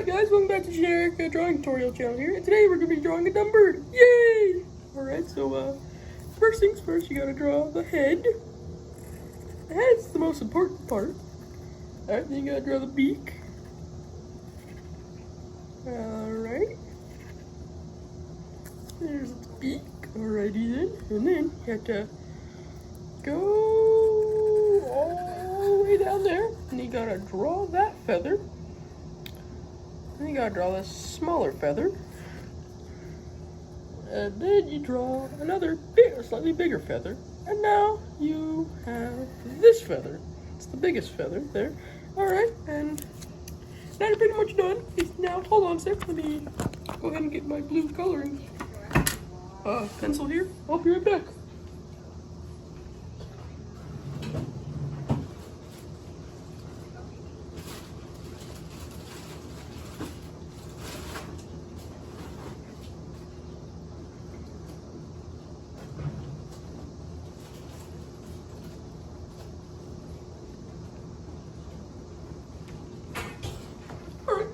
Alright guys, welcome back to generic drawing tutorial channel here, and today we're going to be drawing a dumb bird. Yay! Alright, so first things first, you got to draw the head. The head's the most important part. Alright, then you got to draw the beak. Alright. There's the beak. Alrighty then. And then you have to go all the way down there, and you got to draw that feather. Then you gotta draw this smaller feather, and then you draw another slightly bigger feather, and now you have this feather. It's the biggest feather there. Alright, and now you're pretty much done. Now, hold on a sec, let me go ahead and get my blue coloring pencil here. I'll be right back.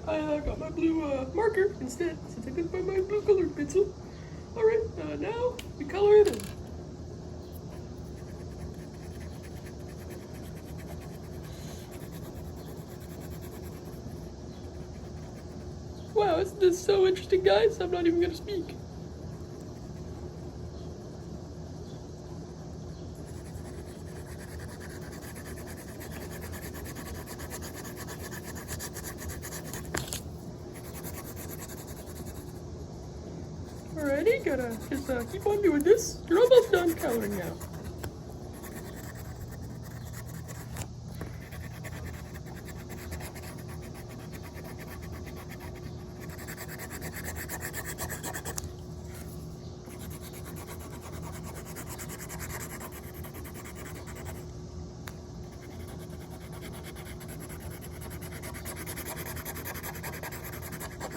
I got my blue marker instead, since I couldn't find my blue colored pencil. Alright, now we color it in. Wow, isn't this so interesting, guys? I'm not even gonna speak. Alrighty, gotta just keep on doing this. You're almost done coloring now.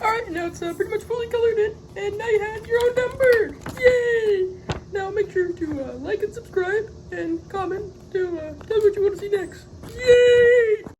Alright, now it's pretty much fully colored in, and now you have your own dumb bird! Yay! Now make sure to like and subscribe, and comment to tell me what you want to see next. Yay!